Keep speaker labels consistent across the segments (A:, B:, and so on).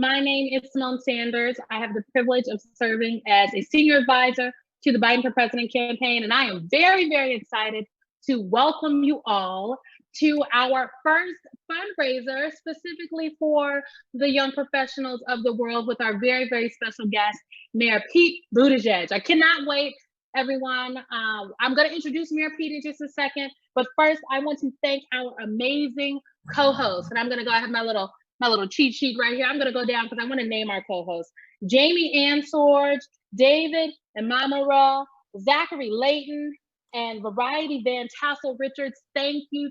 A: My name is Symone Sanders. I have the privilege of serving as a senior advisor to the Biden for President campaign, and I am very, very excited to welcome you all to our first fundraiser specifically for the young professionals of the world with our very, very special guest, Mayor Pete Buttigieg. I cannot wait, everyone. I'm going to introduce Mayor Pete in just a second, but first I want to thank our amazing co-host, and I'm going to go, I have my little cheat sheet right here. I'm going to go down because I want to name our co-hosts. Jamie Ann Sorge, David and Mama Raw, Zachary Layton, and Variety Van Tassel Richards. Thank you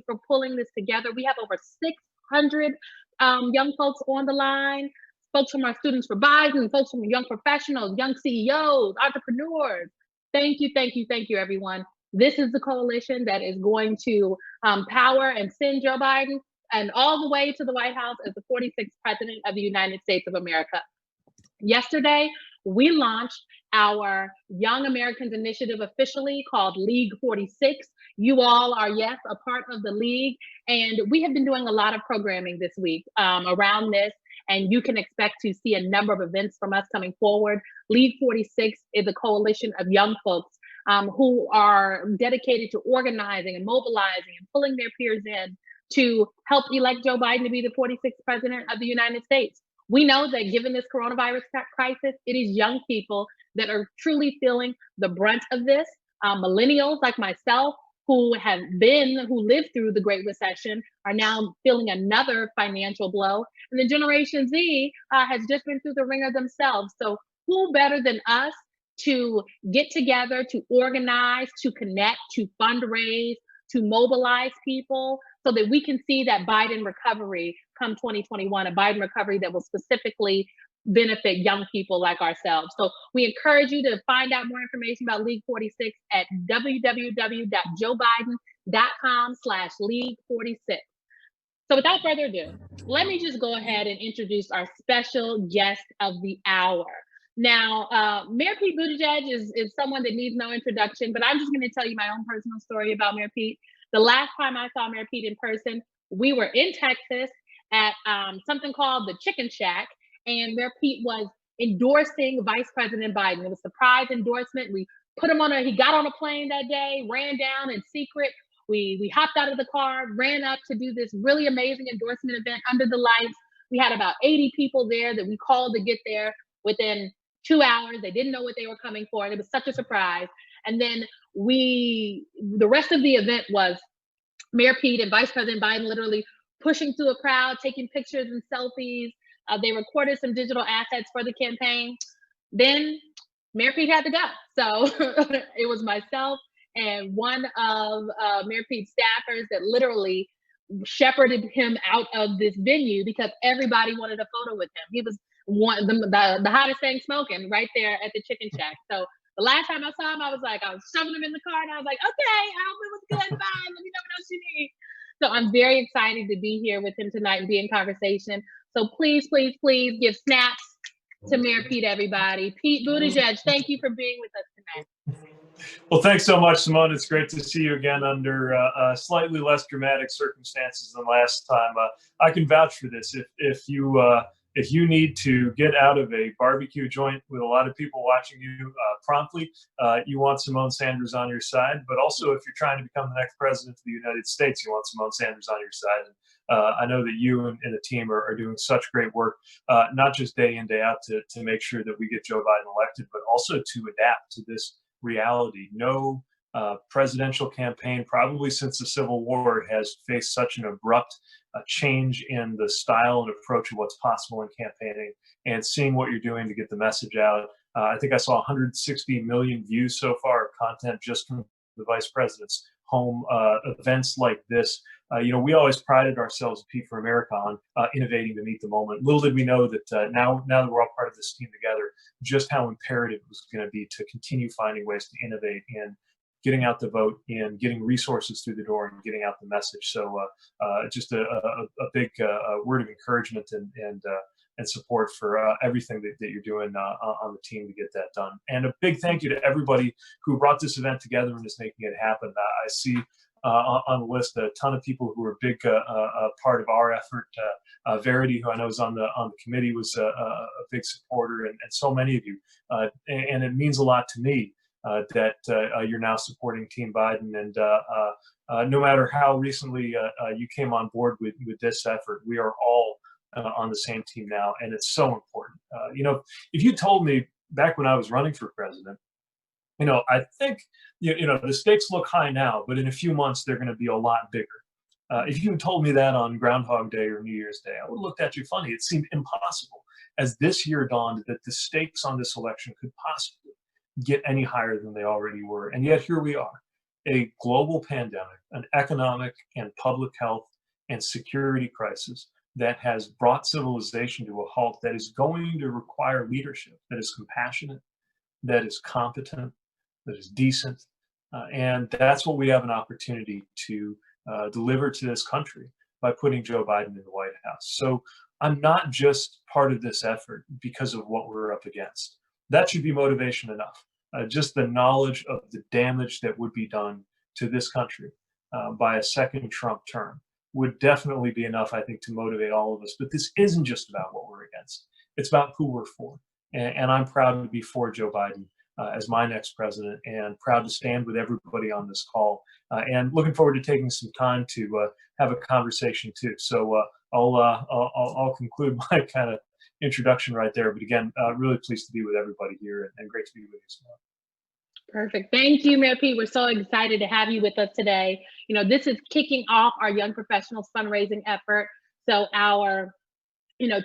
A: for pulling this together. We have over 600 young folks on the line, folks from our Students for Biden, folks from young professionals, young CEOs, entrepreneurs. Thank you, everyone. This is the coalition that is going to power and send Joe Biden and all the way to the White House as the 46th President of the United States of America. Yesterday, we launched our Young Americans Initiative officially called League 46. You all are, yes, a part of the League. And we have been doing a lot of programming this week around this. And you can expect to see a number of events from us coming forward. League 46 is a coalition of young folks who are dedicated to organizing and mobilizing and pulling their peers in to help elect Joe Biden to be the 46th President of the United States. We know that given this coronavirus crisis, it is young people that are truly feeling the brunt of this. Millennials like myself who lived through the Great Recession are now feeling another financial blow. And the Generation Z has just been through the ringer themselves. So who better than us to get together, to organize, to connect, to fundraise, to mobilize people so that we can see that Biden recovery come 2021, a Biden recovery that will specifically benefit young people like ourselves. So we encourage you to find out more information about League 46 at www.joebiden.com/League46. So without further ado, let me just go ahead and introduce our special guest of the hour. Now, Mayor Pete Buttigieg is someone that needs no introduction, but I'm just going to tell you my own personal story about Mayor Pete. The last time I saw Mayor Pete in person, we were in Texas at something called the Chicken Shack, and Mayor Pete was endorsing Vice President Biden. It was a surprise endorsement. We put him he got on a plane that day, ran down in secret. We hopped out of the car, ran up to do this really amazing endorsement event under the lights. We had about 80 people there that we called to get there within 2 hours. They didn't know what they were coming for, and it was such a surprise. And then the rest of the event was Mayor Pete and Vice President Biden literally pushing through a crowd, taking pictures and selfies. They recorded some digital assets for the campaign. Then Mayor Pete had to go. So it was myself and one of Mayor Pete's staffers that literally shepherded him out of this venue because everybody wanted a photo with him. He was the hottest thing smoking right there at the Chicken Shack. So the last time I saw him, I was shoving him in the car and I was like, okay, I hope it was good. Bye. Let me know what else you need. So I'm very excited to be here with him tonight and be in conversation. So please give snaps to Mayor Pete, everybody. Pete Buttigieg, thank you for being with us tonight.
B: Well, thanks so much, Symone. It's great to see you again under slightly less dramatic circumstances than last time. I can vouch for this. If you need to get out of a barbecue joint with a lot of people watching you promptly, you want Symone Sanders on your side. But also, if you're trying to become the next president of the United States, you want Symone Sanders on your side. I know that you and the team are doing such great work, not just day in, day out to make sure that we get Joe Biden elected, but also to adapt to this reality. No presidential campaign, probably since the Civil War, has faced such an abrupt change in the style and approach of what's possible in campaigning, and seeing what you're doing to get the message out. I think I saw 160 million views so far of content just from the vice president's home. Events like this, we always prided ourselves, Pete for America, on innovating to meet the moment. Little did we know that now that we're all part of this team together, just how imperative it was going to be to continue finding ways to innovate in getting out the vote and getting resources through the door and getting out the message. So just a big word of encouragement and support for everything that you're doing on the team to get that done. And a big thank you to everybody who brought this event together and is making it happen. I see on the list. A ton of people who were a big part of our effort. Verity, who I know is on the committee, was a big supporter, and so many of you. And it means a lot to me that you're now supporting Team Biden. And no matter how recently you came on board with this effort, we are all on the same team now, and it's so important. If you told me back when I was running for president, I think the stakes look high now, but in a few months they're going to be a lot bigger. If you had told me that on Groundhog Day or New Year's Day, I would have looked at you funny. It seemed impossible as this year dawned that the stakes on this election could possibly get any higher than they already were. And yet here we are, a global pandemic, an economic and public health and security crisis that has brought civilization to a halt, that is going to require leadership that is compassionate, that is competent, that is decent. And that's what we have an opportunity to deliver to this country by putting Joe Biden in the White House. So I'm not just part of this effort because of what we're up against. That should be motivation enough. Just the knowledge of the damage that would be done to this country by a second Trump term would definitely be enough, I think, to motivate all of us. But this isn't just about what we're against. It's about who we're for. And I'm proud to be for Joe Biden as my next president, and proud to stand with everybody on this call. And looking forward to taking some time to have a conversation too. So I'll conclude my kind of introduction right there. But again, really pleased to be with everybody here, and great to be with you as well.
A: Perfect. Thank you, Mayor Pete. We're so excited to have you with us today. This is kicking off our Young Professionals fundraising effort. So our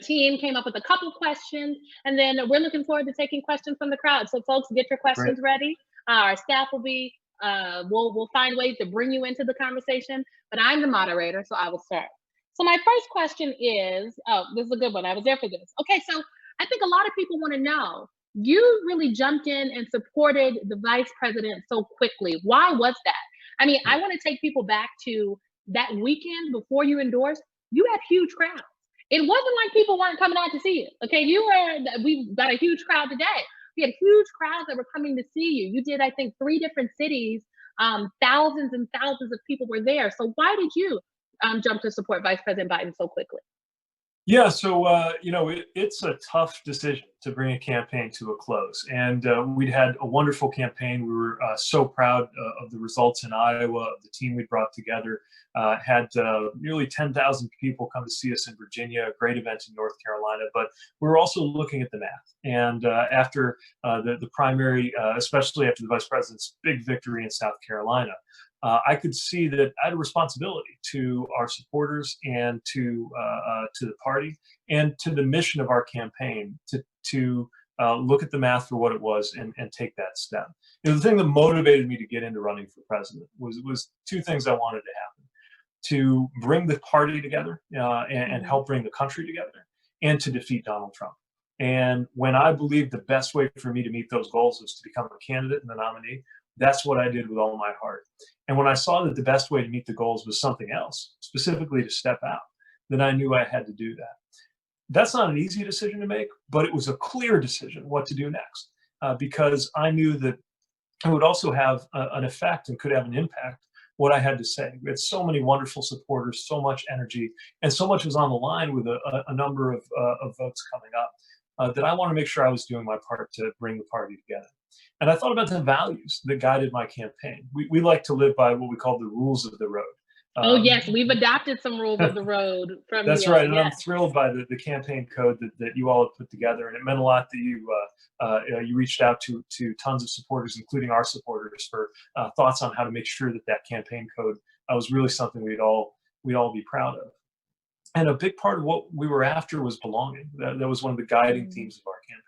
A: team came up with a couple questions, and then we're looking forward to taking questions from the crowd. So folks, get your questions ready. Our staff will be, we'll find ways to bring you into the conversation, but I'm the moderator, so I will start. So my first question is, this is a good one. I was there for this. Okay, so I think a lot of people want to know, you really jumped in and supported the vice president so quickly. Why was that? I mean, I want to take people back to that weekend before you endorsed. You had huge crowds. It wasn't like people weren't coming out to see you. Okay, we've got a huge crowd today. We had huge crowds that were coming to see you. You did, I think, 3 different cities. Thousands and thousands of people were there. So why did you jump to support Vice President Biden so quickly?
B: Yeah, so it's a tough decision to bring a campaign to a close, and we'd had a wonderful campaign. We were so proud of the results in Iowa, of the team we brought together. Had nearly 10,000 people come to see us in Virginia, a great event in North Carolina. But we were also looking at the math, and after the primary, especially after the vice president's big victory in South Carolina, I could see that I had a responsibility to our supporters and to the party and to the mission of our campaign to look at the math for what it was and take that step. The thing that motivated me to get into running for president was 2 things I wanted to happen: to bring the party together and help bring the country together, and to defeat Donald Trump. And when I believed the best way for me to meet those goals was to become a candidate and the nominee, that's what I did with all my heart. And when I saw that the best way to meet the goals was something else, specifically to step out, then I knew I had to do that. That's not an easy decision to make, but it was a clear decision what to do next, because I knew that it would also have an effect and could have an impact what I had to say. We had so many wonderful supporters, so much energy, and so much was on the line with a number of votes coming up, that I want to make sure I was doing my part to bring the party together. And I thought about the values that guided my campaign. We like to live by what we call the rules of the road.
A: Oh, yes, we've adopted some rules of the road from
B: That's
A: you.
B: right, and I'm thrilled by the campaign code that you all have put together, and it meant a lot that you reached out to tons of supporters, including our supporters, for thoughts on how to make sure that campaign code was really something we'd all be proud of. And a big part of what we were after was belonging. That was one of the guiding themes of our campaign.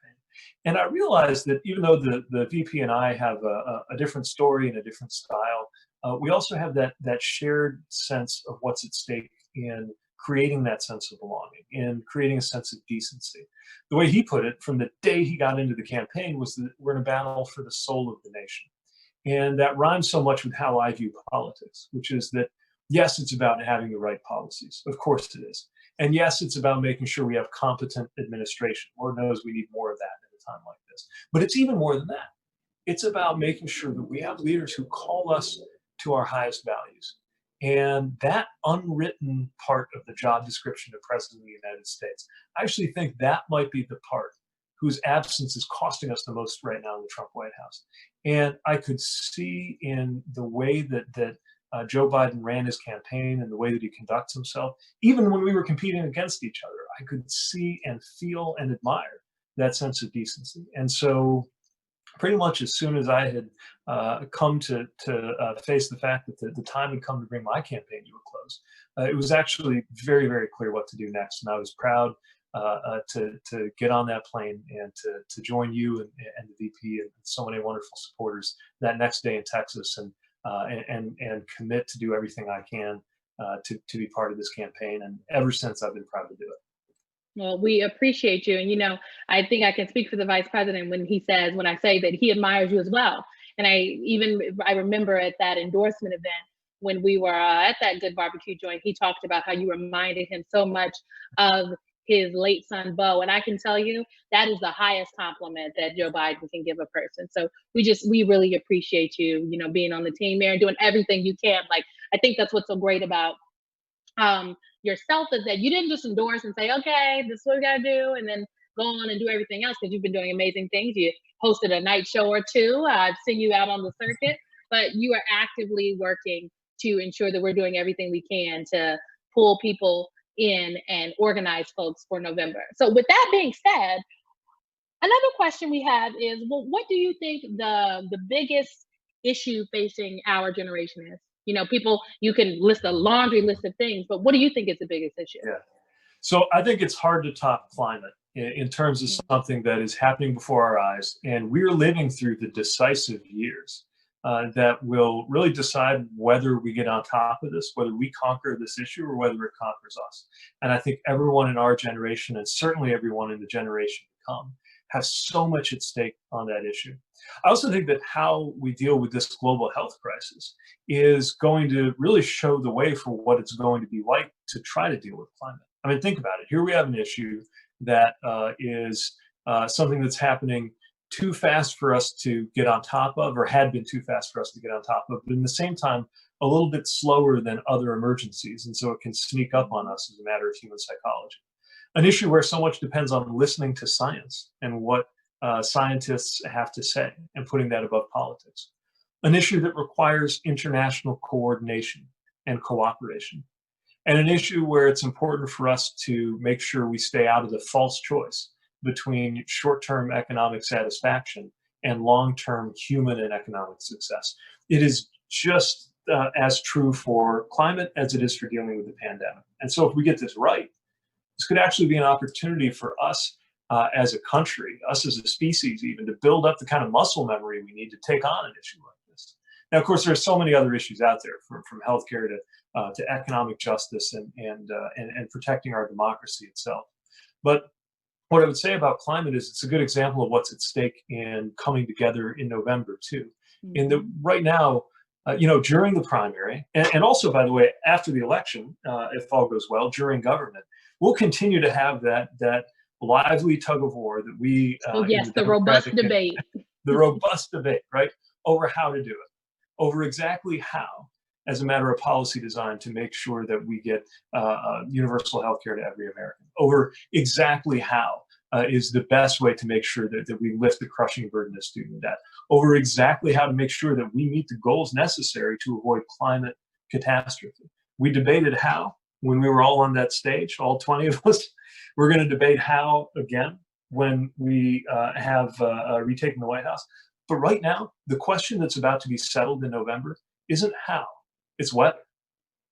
B: And I realized that even though the VP and I have a different story and a different style, we also have that shared sense of what's at stake in creating that sense of belonging, in creating a sense of decency. The way he put it from the day he got into the campaign was that we're in a battle for the soul of the nation. And that rhymes so much with how I view politics, which is that, yes, it's about having the right policies. Of course it is. And yes, it's about making sure we have competent administration. Lord knows we need more of that at a time like this. But it's even more than that. It's about making sure that we have leaders who call us to our highest values, And that unwritten part of the job description of President of the United States, I actually think that might be the part whose absence is costing us the most right now in the Trump White House. And I could see in the way that Joe Biden ran his campaign and the way that he conducts himself, even when we were competing against each other, I could see and feel and admire that sense of decency. And so pretty much as soon as I had come to face the fact that the time had come to bring my campaign to a close, it was actually very, very clear what to do next. And I was proud to get on that plane and to join you and the VP and so many wonderful supporters that next day in Texas, and commit to do everything I can to be part of this campaign. And ever since, I've been proud to do it.
A: Well, we appreciate you. And, I think I can speak for the vice president when I say that he admires you as well. And I remember at that endorsement event when we were at that Good Barbecue joint, he talked about how you reminded him so much of his late son, Bo. And I can tell you that is the highest compliment that Joe Biden can give a person. So we really appreciate you, being on the team there and doing everything you can. Like, I think that's what's so great about yourself, is that you didn't just endorse and say, okay, this is what we got to do, and then go on and do everything else, because you've been doing amazing things. You hosted a night show or two. I've seen you out on the circuit, but you are actively working to ensure that we're doing everything we can to pull people in and organize folks for November. So with that being said, another question we have is, well, what do you think the biggest issue facing our generation is? People, you can list a laundry list of things, but what do you think is the biggest issue?
B: Yeah. So I think it's hard to top climate in terms of something that is happening before our eyes. And we're living through the decisive years that will really decide whether we get on top of this, whether we conquer this issue, or whether it conquers us. And I think everyone in our generation, and certainly everyone in the generation to come, has so much at stake on that issue. I also think that how we deal with this global health crisis is going to really show the way for what it's going to be like to try to deal with climate. I mean, think about it. Here we have an issue that is something that's happening too fast for us to get on top of, or had been too fast for us to get on top of, but in the same time, a little bit slower than other emergencies. And so it can sneak up on us as a matter of human psychology. An issue where so much depends on listening to science and what scientists have to say, and putting that above politics. An issue that requires international coordination and cooperation. And an issue where it's important for us to make sure we stay out of the false choice between short-term economic satisfaction and long-term human and economic success. It is just as true for climate as it is for dealing with the pandemic. And so if we get this right, this could actually be an opportunity for us as a country, us as a species even, to build up the kind of muscle memory we need to take on an issue like this. Now, of course, there are so many other issues out there, from healthcare to economic justice and protecting our democracy itself. But what I would say about climate is it's a good example of what's at stake in coming together in November too. In the right now, during the primary, and also, by the way, after the election, if all goes well, during government, we'll continue to have that lively tug of war that we
A: the robust debate,
B: the robust debate, right, over how to do it, over exactly how, as a matter of policy design, to make sure that we get universal health care to every American, over exactly how is the best way to make sure that we lift the crushing burden of student debt, over exactly how to make sure that we meet the goals necessary to avoid climate catastrophe. We debated how when we were all on that stage, all 20 of us. We're going to debate how again when we have retaken the White House. But right now, the question that's about to be settled in November isn't how, it's whether.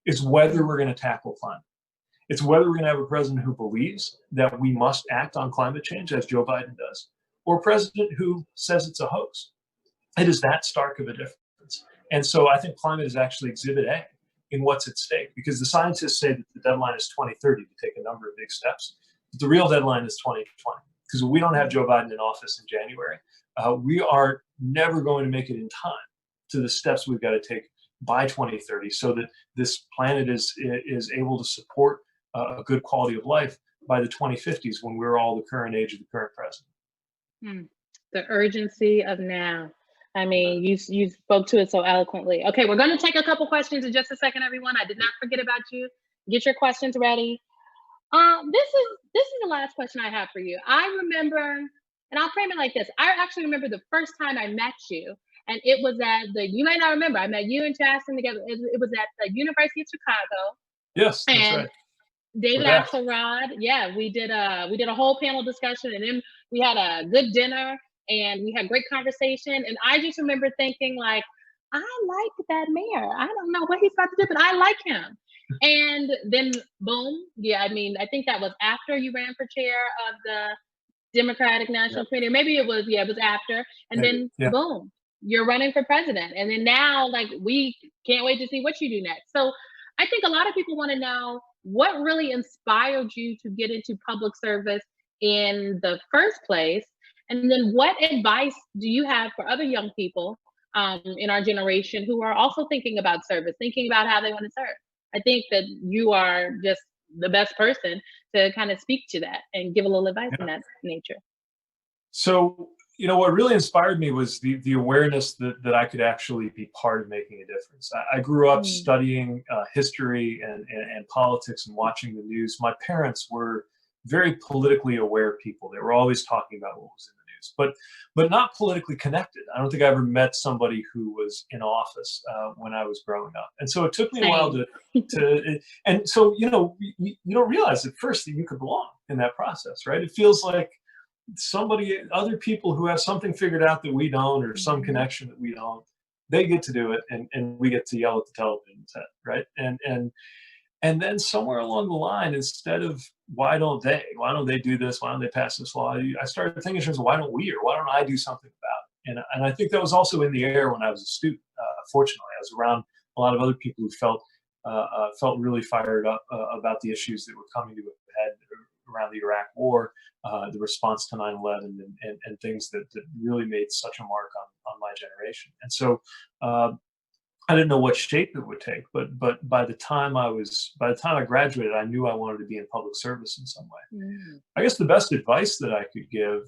B: It's whether we're going to tackle climate. It's whether we're going to have a president who believes that we must act on climate change, as Joe Biden does, or a president who says it's a hoax. It is that stark of a difference. And so I think climate is actually exhibit A in what's at stake, because the scientists say that the deadline is 2030 to take a number of big steps. But the real deadline is 2020, because if we don't have Joe Biden in office in January, we are never going to make it in time to the steps we've got to take by 2030, so that this planet is able to support a good quality of life by the 2050s, when we're all the current age of the current president.
A: The urgency of now. I mean, you spoke to it so eloquently. Okay, we're going to take a couple questions in just a second, everyone. I did not forget about you. Get your questions ready. This is the last question I have for you. I remember, and I'll frame it like this. I actually remember the first time I met you, and it was at the. You may not remember. I met you and Justin together. It was at the University of Chicago,
B: Yes, that's
A: and
B: right.
A: David
B: With that.
A: Axelrod. Yeah, we did a whole panel discussion, and then we had a good dinner, and we had great conversation. And I just remember thinking like, I like that mayor. I don't know what he's about to do, but I like him. And then boom, yeah. I mean, I think that was after you ran for chair of the Democratic
B: Yeah,
A: National Committee. Or maybe it was after. And
B: maybe.
A: then
B: Yeah.
A: boom, you're running for president. And then now, like, we can't wait to see what you do next. So I think a lot of people want to know what really inspired you to get into public service in the first place. And then what advice do you have for other young people in our generation who are also thinking about service, thinking about how they want to serve? I think that you are just the best person to kind of speak to that and give a little advice in
B: Yeah.
A: that nature.
B: So, what really inspired me was the awareness that I could actually be part of making a difference. I grew up
A: Mm,
B: studying history and politics and watching the news. My parents were very politically aware people. They were always talking about what was in the news, but not politically connected. I don't think I ever met somebody who was in office when I was growing up, and so it took me a while
A: same.
B: and so you don't realize at first that you could belong in that process, right? It feels like other people who have something figured out that we don't, or some
A: Mhm.
B: connection that we don't, they get to do it, and we get to yell at the television set, right? And then somewhere along the line, instead of why don't they do this, why don't they pass this law, I started thinking in terms of why don't we, or why don't I do something about it? And I think that was also in the air when I was a student. Fortunately, I was around a lot of other people who felt really fired up about the issues that were coming to a head around the Iraq War, the response to 9/11, and things that really made such a mark on my generation. And so uh, I didn't know what shape it would take, but by the time I graduated, I knew I wanted to be in public service in some way.
A: Mm.
B: I guess the best advice that I could give,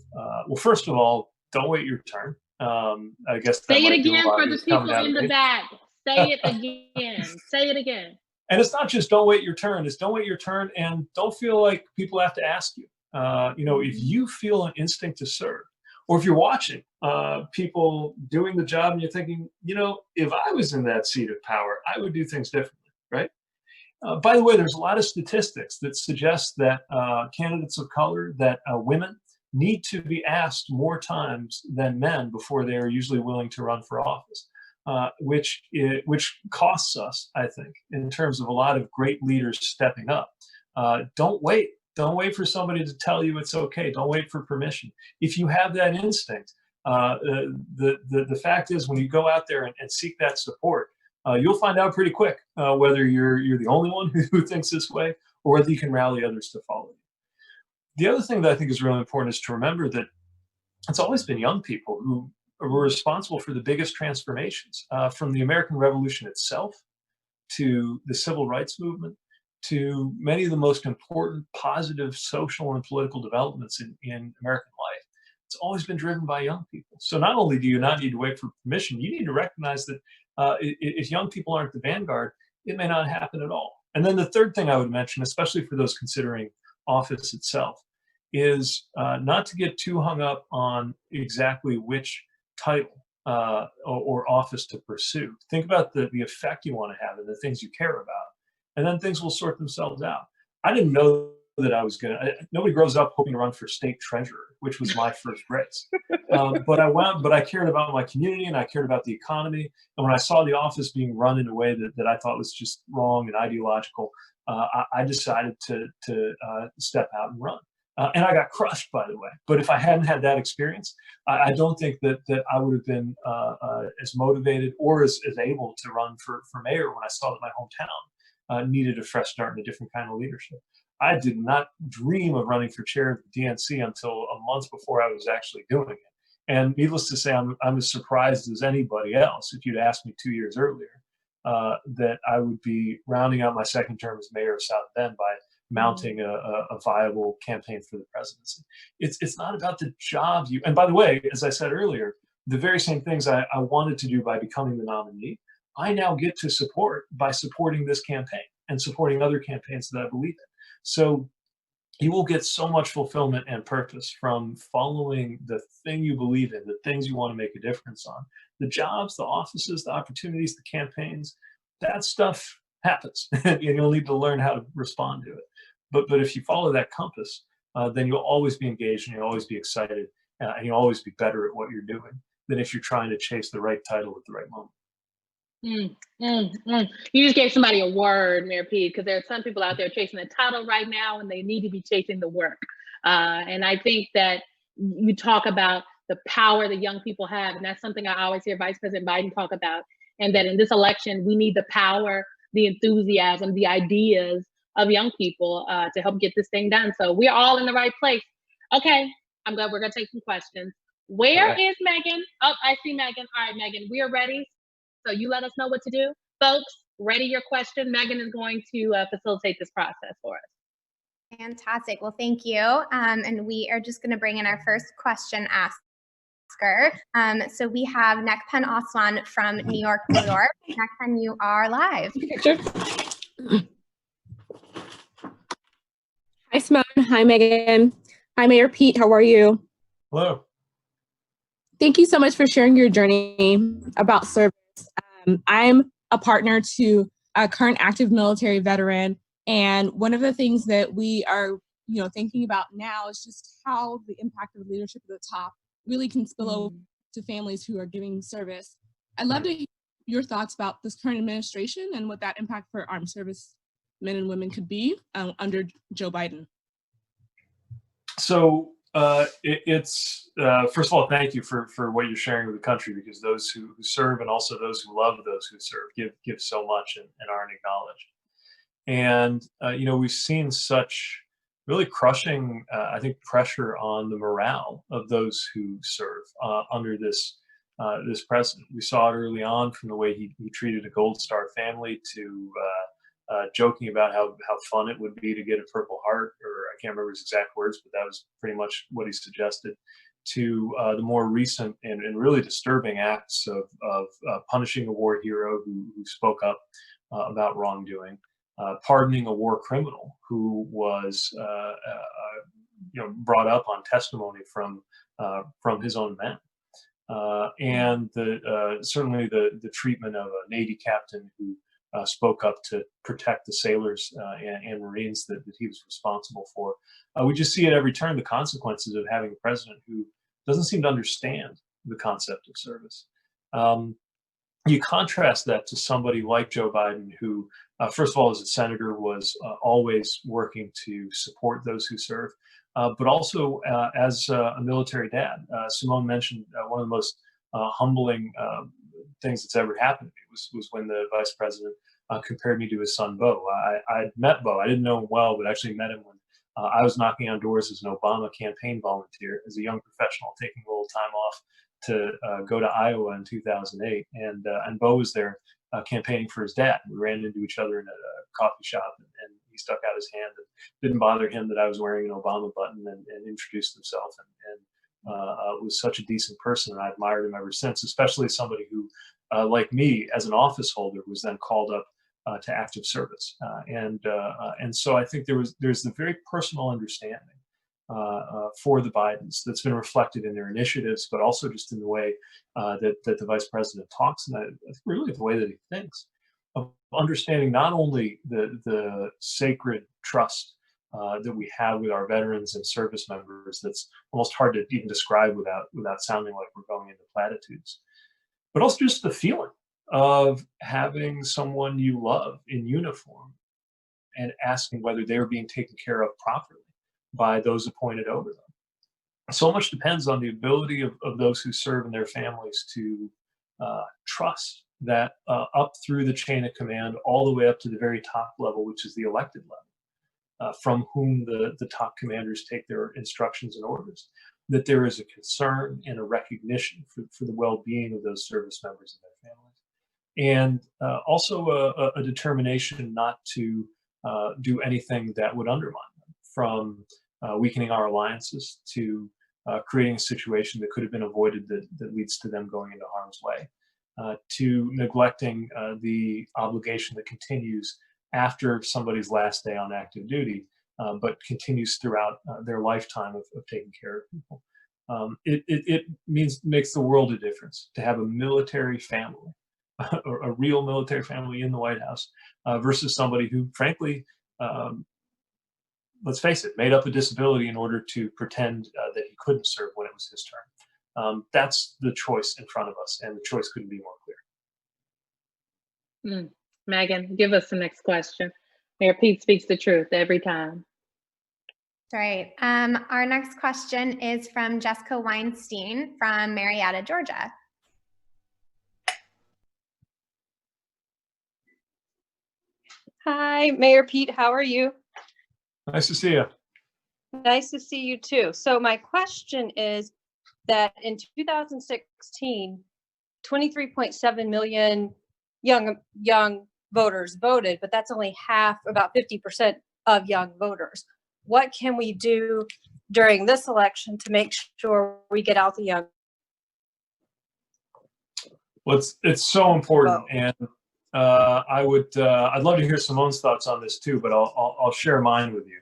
B: well, first of all, don't wait your turn. I guess that
A: Say it
B: might do a
A: again
B: lot
A: for
B: of
A: the
B: this coming
A: people
B: out of
A: in the
B: me.
A: back. Say it again. Say it again.
B: And it's not just don't wait your turn. It's don't wait your turn and don't feel like people have to ask you. If
A: Mhm.
B: you feel an instinct to serve, or if you're watching people doing the job and you're thinking, if I was in that seat of power, I would do things differently, right? By the way, there's a lot of statistics that suggest that candidates of color, that women need to be asked more times than men before they are usually willing to run for office, which costs us, I think, in terms of a lot of great leaders stepping up. Don't wait. Don't wait for somebody to tell you it's okay. Don't wait for permission. If you have that instinct, the fact is, when you go out there and seek that support, you'll find out pretty quick whether you're the only one who thinks this way, or whether you can rally others to follow you. The other thing that I think is really important is to remember that it's always been young people who were responsible for the biggest transformations, from the American Revolution itself to the civil rights movement to many of the most important positive social and political developments in American life. It's always been driven by young people. So not only do you not need to wait for permission, you need to recognize that if young people aren't the vanguard, it may not happen at all. And then the third thing I would mention, especially for those considering office itself, is not to get too hung up on exactly which title or office to pursue. Think about the effect you want to have and the things you care about, and then things will sort themselves out. I didn't know that I was going to, nobody grows up hoping to run for state treasurer, which was my first race. But I cared about my community and I cared about the economy. And when I saw the office being run in a way that I thought was just wrong and ideological, I decided to step out and run. And I got crushed, by the way. But if I hadn't had that experience, I don't think that I would have been as motivated or as able to run for mayor when I saw that my hometown needed a fresh start and a different kind of leadership. I did not dream of running for chair of the DNC until a month before I was actually doing it. And needless to say, I'm as surprised as anybody else, if you'd asked me 2 years earlier, that I would be rounding out my second term as mayor of South Bend by mounting
A: Mhm.
B: a viable campaign for the presidency. It's not about the job you. And by the way, as I said earlier, the very same things I wanted to do by becoming the nominee, I now get to support by supporting this campaign and supporting other campaigns that I believe in. So you will get so much fulfillment and purpose from following the thing you believe in, the things you want to make a difference on. The jobs, the offices, the opportunities, the campaigns, that stuff happens. And you'll need to learn how to respond to it. But if you follow that compass, then you'll always be engaged and you'll always be excited and you'll always be better at what you're doing than if you're trying to chase the right title at the right moment.
A: You just gave somebody a word, Mayor Pete, because there are some people out there chasing the title right now and they need to be chasing the work. And I think that you talk about the power that young people have, and that's something I always hear Vice President Biden talk about, and that in this election, we need the power, the enthusiasm, the ideas of young people to help get this thing done. So we're all in the right place. Okay, I'm glad we're gonna take some questions. Where is Megan? Oh, I see Megan. All right, Megan, we are ready. So you let us know what to do. Folks, ready your question. Megan is going to facilitate this process for us.
C: Fantastic. Well, thank you. And we are just going to bring in our first question asker. So we have Nekpen Oswan from New York, New York. Nekpen, you are live.
D: Sure. Hi, Symone. Hi, Megan. Hi, Mayor Pete. How are you?
B: Hello.
D: Thank you so much for sharing your journey about service. I'm a partner to a current active military veteran, and one of the things that we are, thinking about now is just how the impact of leadership at the top really can spill over to families who are giving service. I'd love to hear your thoughts about this current administration and what that impact for armed service men and women could be under Joe Biden.
B: So it's first of all, thank you for what you're sharing with the country, because those who serve and also those who love those who serve give so much and aren't acknowledged. And we've seen such really crushing, I think, pressure on the morale of those who serve under this president. We saw it early on from the way he treated a Gold Star family to joking about how fun it would be to get a Purple Heart, or I can't remember his exact words, but that was pretty much what he suggested, to the more recent and really disturbing acts of punishing a war hero who spoke up about wrongdoing, pardoning a war criminal who was brought up on testimony from his own men, and certainly the treatment of a Navy captain who spoke up to protect the sailors and Marines that he was responsible for. We just see at every turn the consequences of having a president who doesn't seem to understand the concept of service. You contrast that to somebody like Joe Biden, who, first of all, as a senator, was always working to support those who serve, but also as a military dad. Symone mentioned one of the most humbling things that's ever happened to me was when the vice president compared me to his son, Bo. I'd met Bo. I didn't know him well, but actually met him when I was knocking on doors as an Obama campaign volunteer, as a young professional, taking a little time off to go to Iowa in 2008. And Bo was there campaigning for his dad. We ran into each other in a coffee shop, and he stuck out his hand. And didn't bother him that I was wearing an Obama button, and introduced himself. And was such a decent person, and I admired him ever since, especially somebody who, like me, as an office holder, was then called up to active service. And so I think there's the very personal understanding for the Bidens that's been reflected in their initiatives, but also just in the way that the vice president talks, and I think really the way that he thinks, of understanding not only the sacred trust that we have with our veterans and service members that's almost hard to even describe without sounding like we're going into platitudes, but also just the feeling of having someone you love in uniform and asking whether they're being taken care of properly by those appointed over them. So much depends on the ability of those who serve and their families to trust that up through the chain of command, all the way up to the very top level, which is the elected level, from whom the top commanders take their instructions and orders, that there is a concern and a recognition for the well-being of those service members and their families. And also a determination not to do anything that would undermine them, from weakening our alliances to creating a situation that could have been avoided that leads to them going into harm's way, to neglecting the obligation that continues after somebody's last day on active duty, but continues throughout their lifetime of taking care of people. It makes the world a difference to have a military family, or a real military family in the White House, versus somebody who, frankly, let's face it, made up a disability in order to pretend that he couldn't serve when it was his turn. That's the choice in front of us, and the choice couldn't be more clear.
A: Megan, give us the next question. Mayor Pete speaks the truth every time.
C: Right. Our next question is from Jessica Weinstein from Marietta, Georgia.
E: Hi, Mayor Pete. How are you?
B: Nice to see you.
E: Nice to see you too. So my question is that in 2016, 23.7 million young voters voted, but that's only half, about 50% of young voters. What can we do during this election to make sure we get out the young?
B: Well, it's so important, and I'd love to hear Symone's thoughts on this too, but I'll share mine with you.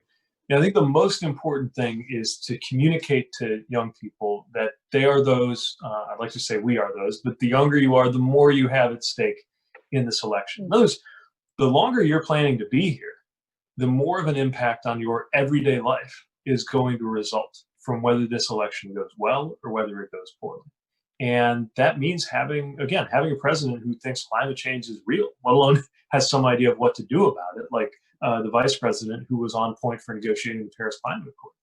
B: I think the most important thing is to communicate to young people that they are those, I'd like to say we are those, but the younger you are, the more you have at stake in this election. In other words, the longer you're planning to be here, the more of an impact on your everyday life is going to result from whether this election goes well or whether it goes poorly. And that means having a president who thinks climate change is real, let alone has some idea of what to do about it, like the vice president who was on point for negotiating the Paris Climate Accord.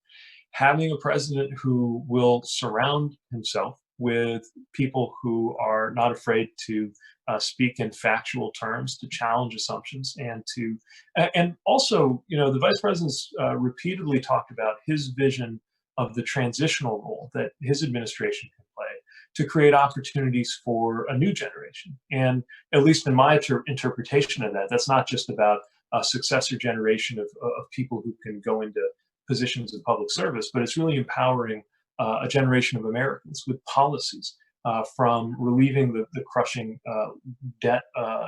B: Having a president who will surround himself with people who are not afraid to speak in factual terms, to challenge assumptions, and also, the vice president's repeatedly talked about his vision of the transitional role that his administration can play to create opportunities for a new generation. And at least in my interpretation of that, that's not just about a successor generation of people who can go into positions of public service, but it's really empowering a generation of Americans with policies, from relieving the crushing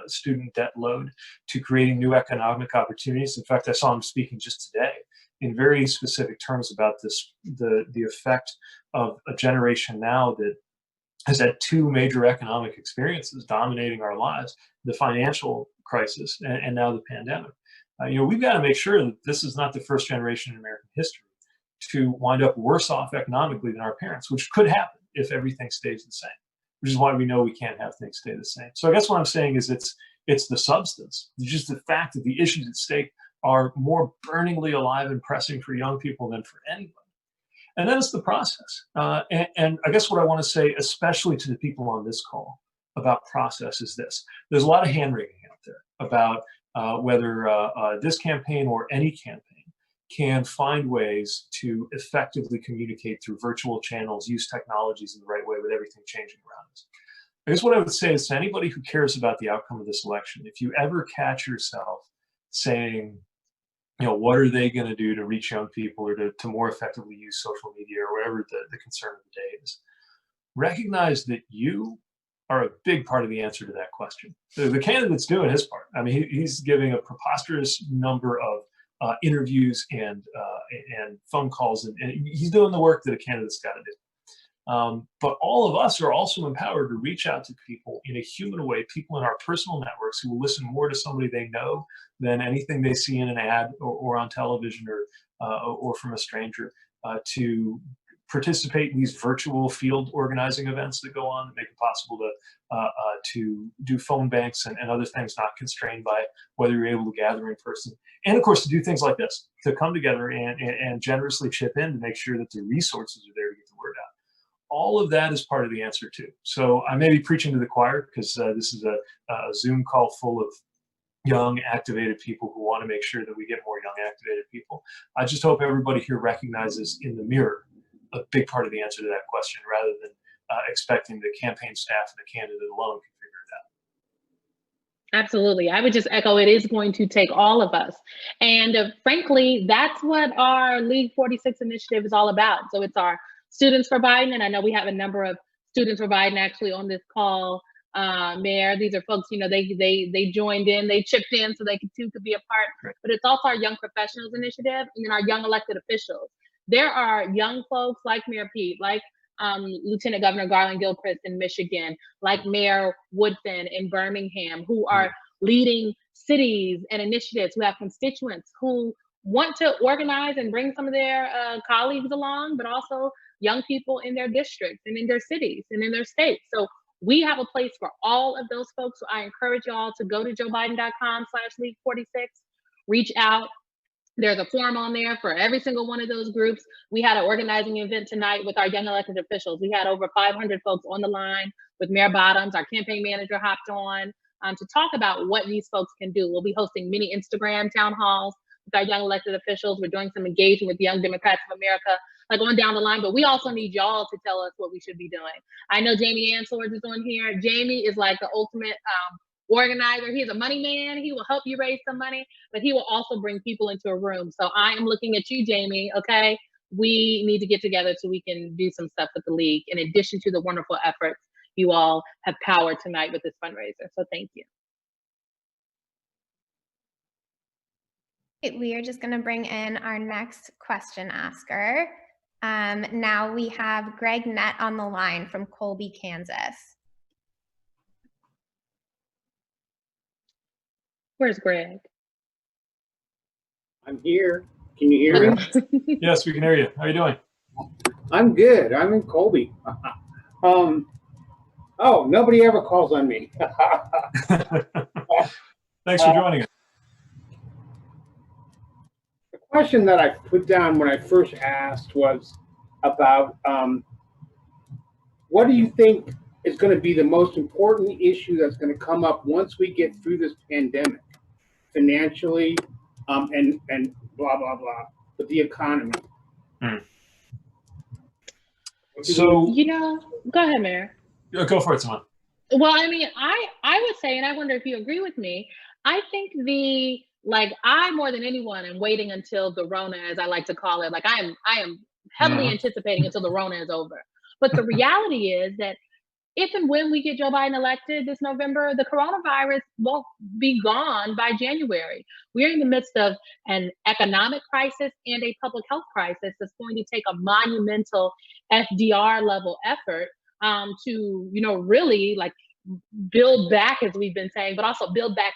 B: student debt load to creating new economic opportunities. In fact, I saw him speaking just today in very specific terms about the effect of a generation now that has had two major economic experiences dominating our lives: the financial crisis and now the pandemic. We've got to make sure that this is not the first generation in American history to wind up worse off economically than our parents, which could happen if everything stays the same, which is why we know we can't have things stay the same. So I guess what I'm saying is it's the substance, it's just the fact that the issues at stake are more burningly alive and pressing for young people than for anybody. And then it's the process. And I guess what I want to say, especially to the people on this call about process, is this. There's a lot of hand-wringing out there about whether this campaign or any campaign can find ways to effectively communicate through virtual channels, use technologies in the right way with everything changing around us. I guess what I would say is to anybody who cares about the outcome of this election, if you ever catch yourself saying, what are they going to do to reach young people or to more effectively use social media or whatever the concern of the day is, recognize that you are a big part of the answer to that question. The candidate's doing his part. I mean, he's giving a preposterous number of interviews and phone calls, and he's doing the work that a candidate's got to do. But all of us are also empowered to reach out to people in a human way, people in our personal networks who will listen more to somebody they know than anything they see in an ad or on television or from a stranger, to participate in these virtual field organizing events that go on that make it possible to do phone banks and other things not constrained by whether you're able to gather in person. And of course, to do things like this, to come together and generously chip in to make sure that the resources are there to get the word out. All of that is part of the answer too. So I may be preaching to the choir because this is a Zoom call full of young, activated people who want to make sure that we get more young, activated people. I just hope everybody here recognizes in the mirror a big part of the answer to that question, rather than expecting the campaign staff and the candidate alone can figure it out.
A: Absolutely. I would just echo, it is going to take all of us. And frankly, that's what our League 46 initiative is all about. So it's our Students for Biden, and I know we have a number of Students for Biden actually on this call. Mayor, these are folks, you know, they joined in, they chipped in so they too could be a part, but it's also our Young Professionals Initiative and then our young elected officials. There are young folks like Mayor Pete, like Lieutenant Governor Garland Gilchrist in Michigan, like Mayor Woodfin in Birmingham, who are leading cities and initiatives, who have constituents who want to organize and bring some of their colleagues along, but also young people in their districts and in their cities and in their states. So we have a place for all of those folks. So I encourage y'all to go to joebiden.com/League46, reach out. There's a form on there for every single one of those groups. We had an organizing event tonight with our young elected officials. We had over 500 folks on the line with Mayor Bottoms. Our campaign manager hopped on to talk about what these folks can do. We'll be hosting mini Instagram town halls with our young elected officials. We're doing some engagement with Young Democrats of America, like on down the line, but we also need y'all to tell us what we should be doing. I know Jamie Answorth is on here. Jamie is like the ultimate organizer. He's a money man. He will help you raise some money, but he will also bring people into a room. So I am looking at you, Jamie, okay? We need to get together so we can do some stuff with the league, in addition to the wonderful efforts you all have powered tonight with this fundraiser. So thank you.
C: We are just going to bring in our next question asker. Now we have Greg Nett on the line from Colby, Kansas.
A: Where's Greg?
F: I'm here. Can you hear me?
B: Yes, we can hear you. How are you doing?
F: I'm good. I'm in Colby. Oh, nobody ever calls on me.
B: Thanks for joining us.
F: The question that I put down when I first asked was about what do you think is going to be the most important issue that's going to come up once we get through this pandemic, financially, and blah, blah, blah, with the economy?
B: So,
A: you know, go ahead, Mayor.
B: Go for it, Symone.
A: Well, I mean, I would say, and I wonder if you agree with me, I think I more than anyone am waiting until the Rona, as I like to call it. Like I am heavily anticipating until the Rona is over. But the reality is that if and when we get Joe Biden elected this November, the coronavirus won't be gone by January. We're in the midst of an economic crisis and a public health crisis that's going to take a monumental FDR level effort to, you know, really like build back, as we've been saying, but also build back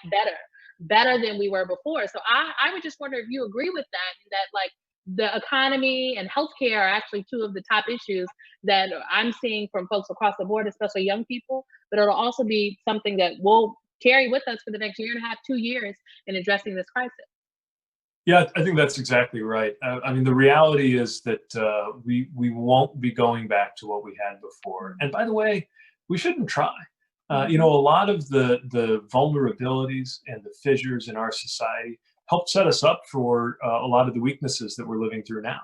A: better than we were before. So I would just wonder if you agree with that like the economy and healthcare are actually two of the top issues that I'm seeing from folks across the board, especially young people, but it'll also be something that we'll carry with us for the next 1.5 years, 2 years in addressing this crisis.
B: Yeah, I think that's exactly right. I mean, the reality is that we won't be going back to what we had before. And by the way, we shouldn't try. You know, a lot of the vulnerabilities and the fissures in our society helped set us up for a lot of the weaknesses that we're living through now.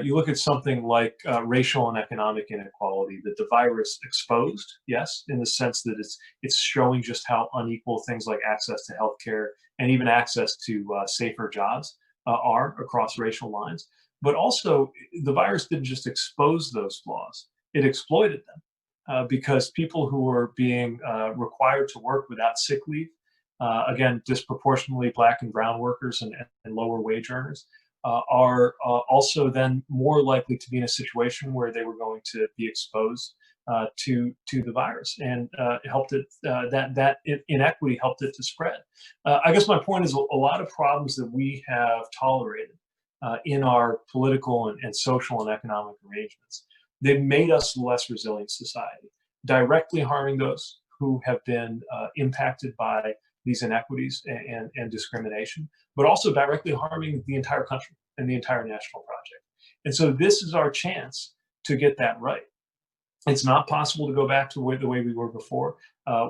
B: You look at something like racial and economic inequality that the virus exposed, yes, in the sense that it's showing just how unequal things like access to healthcare and even access to safer jobs are across racial lines. But also, the virus didn't just expose those flaws, it exploited them because people who were being required to work without sick leave, again, disproportionately Black and brown workers and lower wage earners, are also then more likely to be in a situation where they were going to be exposed to the virus, and helped it. That inequity helped it to spread. I guess my point is a lot of problems that we have tolerated in our political and social and economic arrangements, they've made us a less resilient society, directly harming those who have been impacted by these inequities and discrimination, but also directly harming the entire country and the entire national project. And so this is our chance to get that right. It's not possible to go back to the way we were before.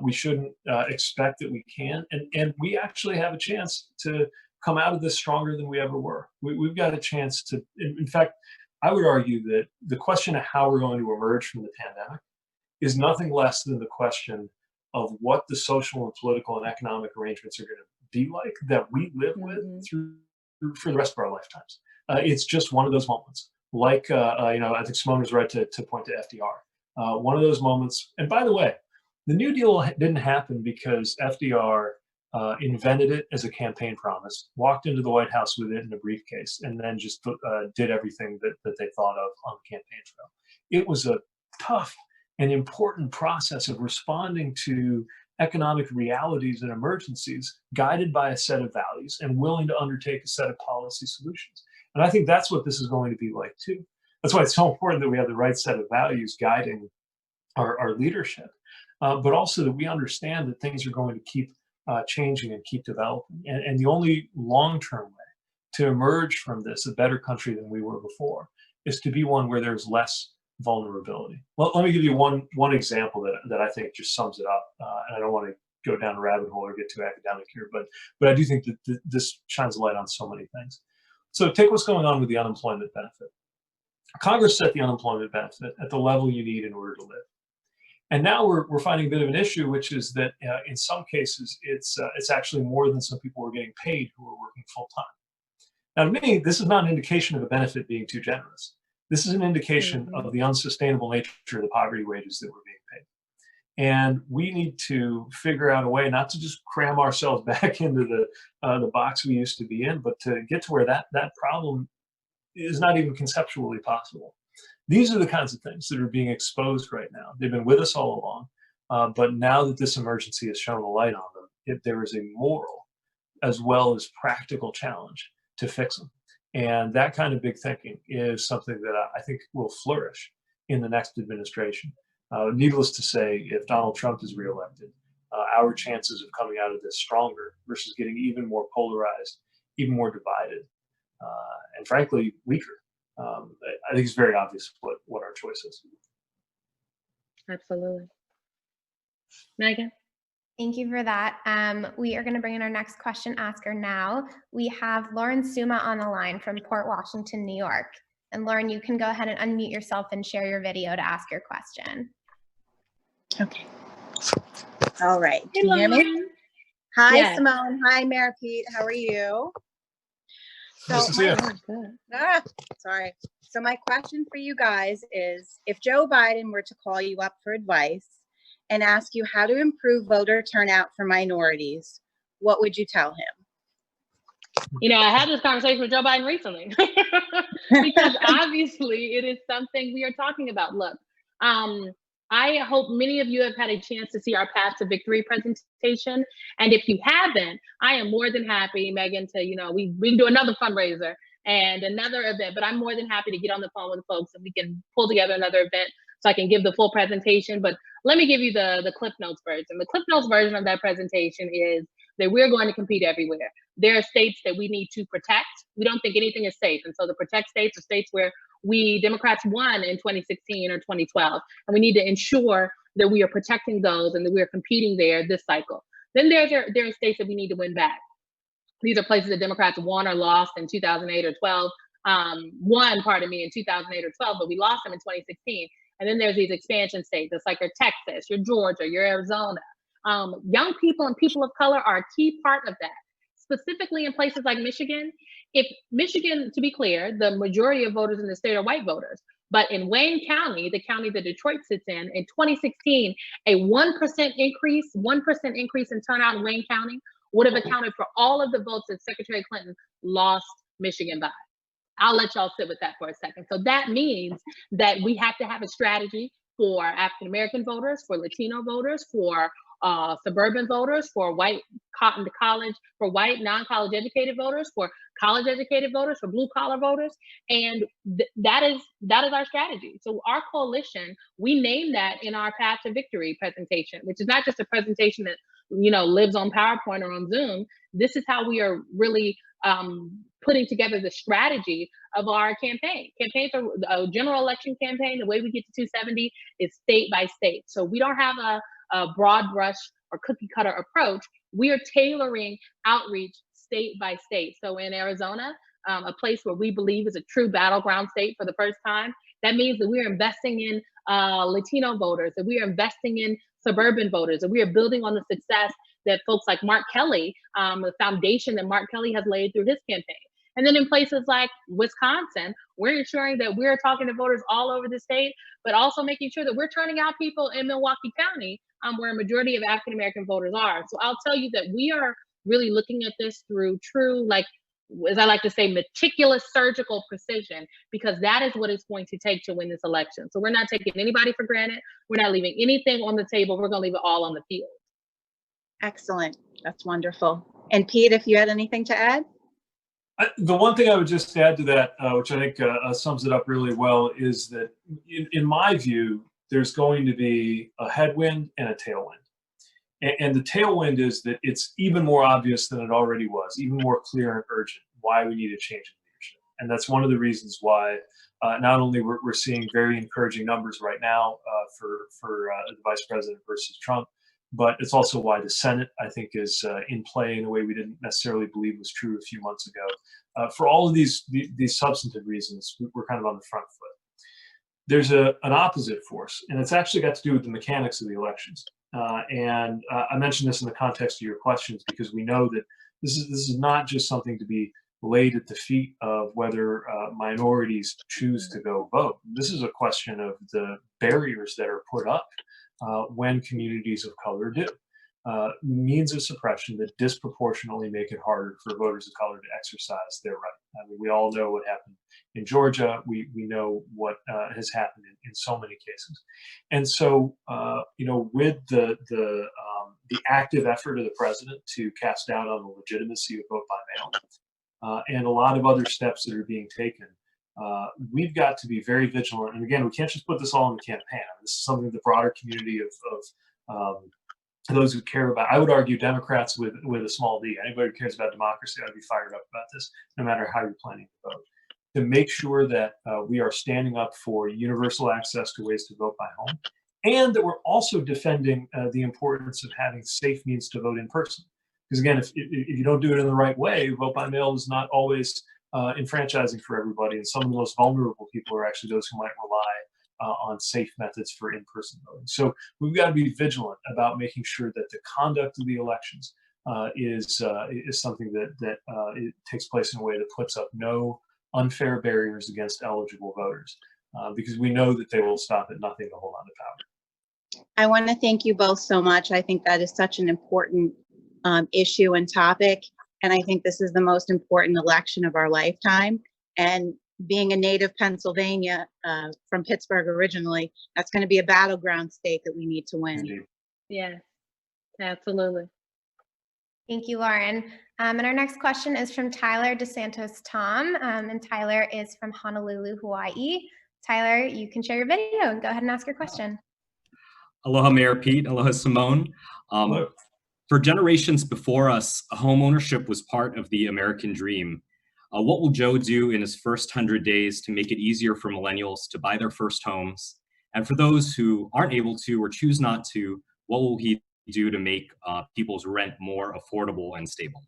B: We shouldn't expect that we can. And we actually have a chance to come out of this stronger than we ever were. We've got a chance to, in fact, I would argue that the question of how we're going to emerge from the pandemic is nothing less than the question of what the social and political and economic arrangements are going to be like that we live with for the rest of our lifetimes. It's just one of those moments like, I think Symone was right to point to FDR. One of those moments, and by the way, the New Deal didn't happen because FDR invented it as a campaign promise, walked into the White House with it in a briefcase, and then just did everything that they thought of on the campaign trail. It was a tough and important process of responding to economic realities and emergencies, guided by a set of values and willing to undertake a set of policy solutions. And I think that's what this is going to be like too. That's why it's so important that we have the right set of values guiding our leadership, but also that we understand that things are going to keep changing and keep developing. And the only long-term way to emerge from this a better country than we were before is to be one where there's less vulnerability. Well, let me give you one example that I think just sums it up. And I don't want to go down a rabbit hole or get too academic here, but I do think that this shines a light on so many things. So take what's going on with the unemployment benefit. Congress set the unemployment benefit at the level you need in order to live. And now we're finding a bit of an issue, which is that in some cases, it's actually more than some people were getting paid who are working full time. Now, to me, this is not an indication of a benefit being too generous. This is an indication of the unsustainable nature of the poverty wages that we're being paid. And we need to figure out a way not to just cram ourselves back into the box we used to be in, but to get to where that problem is not even conceptually possible. These are the kinds of things that are being exposed right now. They've been with us all along, but now that this emergency has shown a light on them, there is a moral as well as practical challenge to fix them. And that kind of big thinking is something that I think will flourish in the next administration. Needless to say, if Donald Trump is reelected, our chances of coming out of this stronger versus getting even more polarized, even more divided, and frankly, weaker. I think it's very obvious what our choice is.
A: Absolutely. Megan?
C: Thank you for that. We are going to bring in our next question asker now. We have Lauren Suma on the line from Port Washington, New York. And Lauren, you can go ahead and unmute yourself and share your video to ask your question.
G: Okay. All right.
A: Hey,
G: Can you hear me?
A: Lauren.
G: Hi,
A: Yes.
G: Symone. Hi, Mayor Pete. How are you?
B: Nice to see you.
G: Sorry. So my question for you guys is, if Joe Biden were to call you up for advice and ask you how to improve voter turnout for minorities, what would you tell him?
A: You know, I had this conversation with Joe Biden recently because obviously it is something we are talking about. Look, I hope many of you have had a chance to see our Path to Victory presentation. And if you haven't, I am more than happy, Megan, to, we can do another fundraiser and another event, but I'm more than happy to get on the phone with folks and we can pull together another event so I can give the full presentation. But let me give you the Cliff Notes version. The Cliff Notes version of that presentation is that we're going to compete everywhere. There are states that we need to protect. We don't think anything is safe. And so the protect states are states where we Democrats won in 2016 or 2012. And we need to ensure that we are protecting those and that we are competing there this cycle. Then there are states that we need to win back. These are places that Democrats won or lost in 2008 or 12. Won, pardon me, in 2008 or 12, but we lost them in 2016. And then there's these expansion states. It's like your Texas, your Georgia, your Arizona. Young people and people of color are a key part of that. Specifically in places like Michigan. If Michigan, to be clear, the majority of voters in the state are white voters. But in Wayne County, the county that Detroit sits in 2016, a 1% increase in turnout in Wayne County would have accounted for all of the votes that Secretary Clinton lost Michigan by. I'll let y'all sit with that for a second. So that means that we have to have a strategy for African-American voters, for Latino voters, for suburban voters, for white cotton to college, for white non-college educated voters, for college educated voters, for blue collar voters. And that is our strategy. So our coalition, we named that in our Path to Victory presentation, which is not just a presentation that lives on PowerPoint or on Zoom. This is how we are really putting together the strategy of our campaign. Campaigns are a general election campaign. The way we get to 270 is state by state. So we don't have a broad brush or cookie cutter approach. We are tailoring outreach state by state. So in Arizona, a place where we believe is a true battleground state for the first time, that means that we're investing in Latino voters, that we are investing in suburban voters, that we are building on the success that folks like Mark Kelly, the foundation that Mark Kelly has laid through his campaign. And then in places like Wisconsin, we're ensuring that we're talking to voters all over the state, but also making sure that we're turning out people in Milwaukee County, where a majority of African American voters are. So I'll tell you that we are really looking at this through true, like, as I like to say, meticulous surgical precision, because that is what it's going to take to win this election. So we're not taking anybody for granted. We're not leaving anything on the table. We're going to leave it all on the field.
G: Excellent. That's wonderful. And Pete, if you had anything to add?
B: The one thing I would just add to that, which I think sums it up really well, is that in my view, there's going to be a headwind and a tailwind. And the tailwind is that it's even more obvious than it already was, even more clear and urgent why we need a change in leadership. And that's one of the reasons why not only we're seeing very encouraging numbers right now for the vice president versus Trump, but it's also why the Senate, I think, is in play in a way we didn't necessarily believe was true a few months ago. For all of these substantive reasons, we're kind of on the front foot. There's an opposite force, and it's actually got to do with the mechanics of the elections. And I mentioned this in the context of your questions because we know that this is not just something to be laid at the feet of whether minorities choose to go vote. This is a question of the barriers that are put up when communities of color do. Means of suppression that disproportionately make it harder for voters of color to exercise their right. I mean, we all know what happened in Georgia. We know what has happened in so many cases. And so, with the active effort of the president to cast doubt on the legitimacy of vote by mail, and a lot of other steps that are being taken, we've got to be very vigilant. And again, we can't just put this all in the campaign. This is something the broader community of those who care about, I would argue, Democrats with a small d. Anybody who cares about democracy ought to be fired up about this, no matter how you're planning to vote. To make sure that we are standing up for universal access to ways to vote by home, and that we're also defending the importance of having safe means to vote in person. Because again, if you don't do it in the right way, vote by mail is not always enfranchising for everybody, and some of the most vulnerable people are actually those who might rely on safe methods for in-person voting. So we've got to be vigilant about making sure that the conduct of the elections is something that it takes place in a way that puts up no unfair barriers against eligible voters, because we know that they will stop at nothing to hold on to power.
G: I want to thank you both so much. I think that is such an important issue and topic. And I think this is the most important election of our lifetime. And being a native Pennsylvania, from Pittsburgh originally, that's going to be a battleground state that we need to win.
B: Indeed.
A: Yeah, absolutely.
C: Thank you, Lauren. And our next question is from Tyler DeSantos Tom. And Tyler is from Honolulu, Hawaii. Tyler, you can share your video and go ahead and ask your question.
H: Aloha, Mayor Pete. Aloha, Symone.
B: Hello.
H: For generations before us, home ownership was part of the American dream. What will Joe do in his first 100 days to make it easier for millennials to buy their first homes? And for those who aren't able to or choose not to, what will he do to make people's rent more affordable and stable?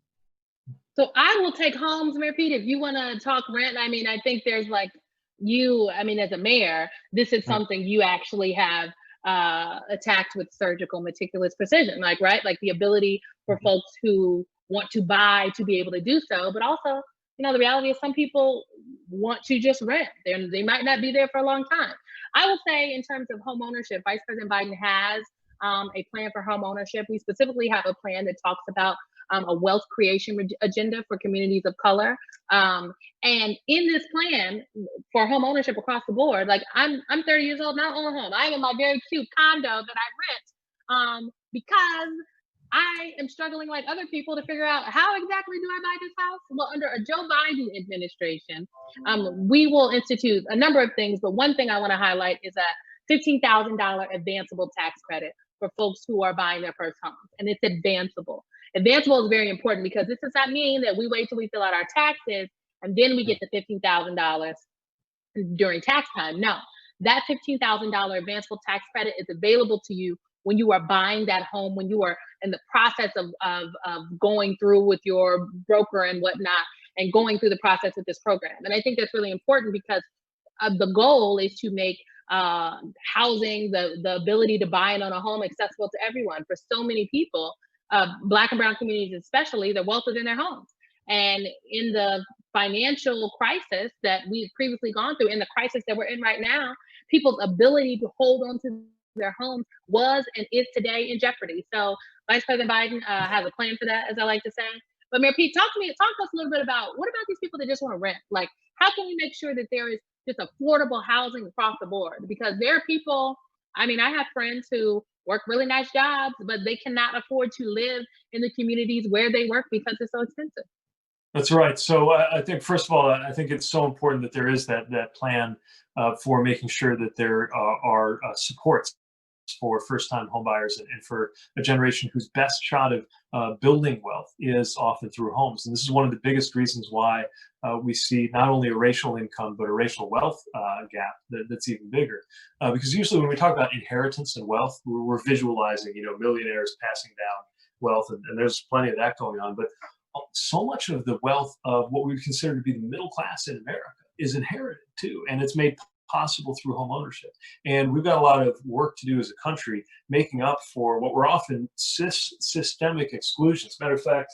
A: So I will take homes, Mayor Pete. If you want to talk rent, I mean, I think there's as a mayor, this is something you actually have attacked with surgical, meticulous precision, like the ability for folks who want to buy to be able to do so, but also, the reality is some people want to just rent. They might not be there for a long time. I will say, in terms of home ownership, Vice President Biden has a plan for home ownership. We specifically have a plan that talks about a wealth creation agenda for communities of color. And in this plan for home ownership across the board, I'm 30 years old, now own a home. I am in my very cute condo that I rent because I am struggling like other people to figure out how exactly do I buy this house? Well, under a Joe Biden administration, we will institute a number of things, but one thing I want to highlight is a $15,000 advanceable tax credit for folks who are buying their first homes, and it's advanceable. Advanceable is very important because this does not mean that we wait till we fill out our taxes and then we get the $15,000 during tax time. No, that $15,000 advanceable tax credit is available to you when you are buying that home, when you are in the process of going through with your broker and whatnot, and going through the process with this program. And I think that's really important because the goal is to make housing, the ability to buy and own a home, accessible to everyone. For so many people, Black and brown communities especially, their wealth is in their homes. And in the financial crisis that we've previously gone through, in the crisis that we're in right now, people's ability to hold on to their homes was and is today in jeopardy. So Vice President Biden has a plan for that, as I like to say. But Mayor Pete, talk to us a little bit about, what about these people that just want to rent? Like, how can we make sure that there is just affordable housing across the board? Because there are people, I mean, I have friends who work really nice jobs, but they cannot afford to live in the communities where they work because it's so expensive.
B: That's right. So I think, first of all, I think it's so important that there is that plan for making sure that there are supports for first-time homebuyers and for a generation whose best shot of building wealth is often through homes. And this is one of the biggest reasons why we see not only a racial income, but a racial wealth gap that's even bigger. Because usually when we talk about inheritance and wealth, we're visualizing, millionaires passing down wealth, and there's plenty of that going on. But so much of the wealth of what we would consider to be the middle class in America is inherited too, and it's made possible through home ownership. And we've got a lot of work to do as a country, making up for what were often systemic exclusions. Matter of fact,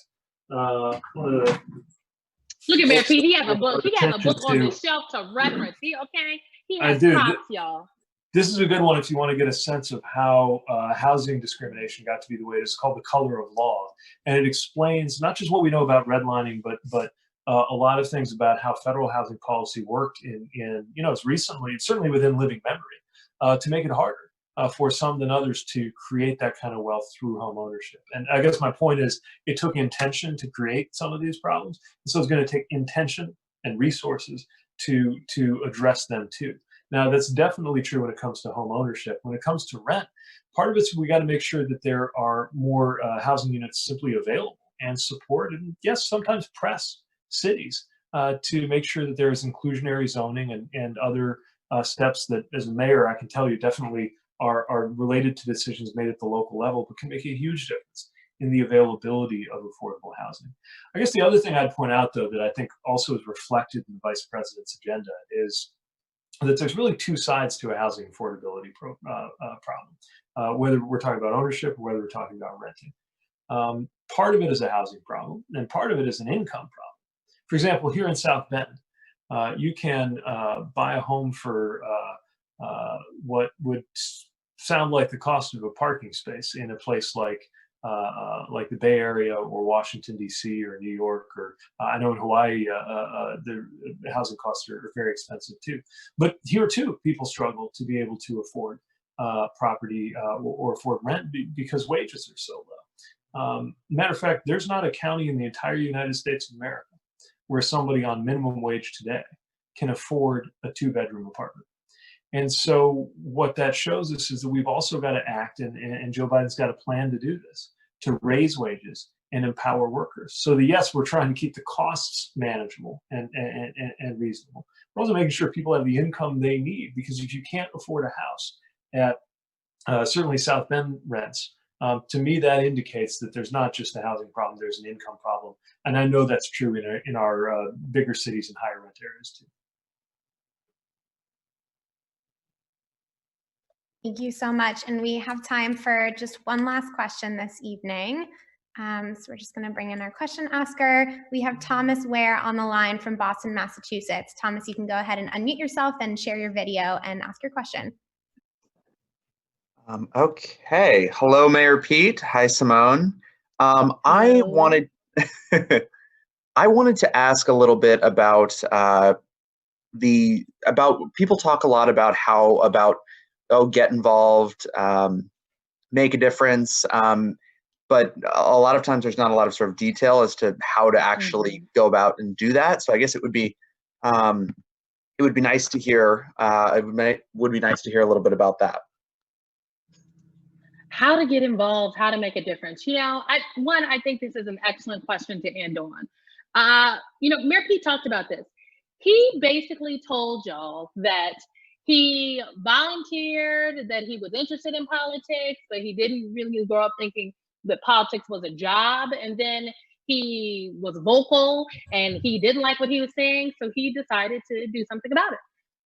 A: look at Mayor Pete. He has a book. He has a book on his shelf to reference. He has props, y'all.
B: This is a good one if you want to get a sense of how housing discrimination got to be the way it is. It's called The Color of Law, and it explains not just what we know about redlining, but a lot of things about how federal housing policy worked in as recently, certainly within living memory, to make it harder for some than others to create that kind of wealth through home ownership. And I guess my point is, it took intention to create some of these problems, and so it's going to take intention and resources to address them too. Now, that's definitely true when it comes to home ownership. When it comes to rent, part of it's we got to make sure that there are more housing units simply available and support, and yes, sometimes press cities to make sure that there is inclusionary zoning and other steps that, as a mayor, I can tell you definitely are related to decisions made at the local level, but can make a huge difference in the availability of affordable housing. I guess the other thing I'd point out, though, that I think also is reflected in the vice president's agenda is that there's really two sides to a housing affordability problem, whether we're talking about ownership or whether we're talking about renting. Part of it is a housing problem, and part of it is an income problem. For example, here in South Bend, you can buy a home for what would sound like the cost of a parking space in a place like the Bay Area or Washington, D.C. or New York, or I know in Hawaii, the housing costs are very expensive too. But here too, people struggle to be able to afford property or afford rent because wages are so low. Matter of fact, there's not a county in the entire United States of America where somebody on minimum wage today can afford a 2-bedroom apartment. And so what that shows us is that we've also got to act, and Joe Biden's got a plan to do this, to raise wages and empower workers. So that, yes, we're trying to keep the costs manageable and reasonable. We're also making sure people have the income they need, because if you can't afford a house at certainly South Bend rents, to me, that indicates that there's not just a housing problem, there's an income problem. And I know that's true in our bigger cities and higher rent areas too.
C: Thank you so much. And we have time for just one last question this evening. So we're just going to bring in our question asker. We have Thomas Ware on the line from Boston, Massachusetts. Thomas, you can go ahead and unmute yourself and share your video and ask your question.
I: Okay. Hello, Mayor Pete. Hi, Symone. I wanted to ask a little bit about people talk a lot about get involved, make a difference, but a lot of times there's not a lot of sort of detail as to how to actually go about and do that. So I guess it would be nice to hear. It would be nice to hear a little bit about that.
A: How to get involved, how to make a difference. I think this is an excellent question to end on. Mayor Pete talked about this. He basically told y'all that he volunteered, that he was interested in politics, but he didn't really grow up thinking that politics was a job. And then he was vocal and he didn't like what he was saying, so he decided to do something about it.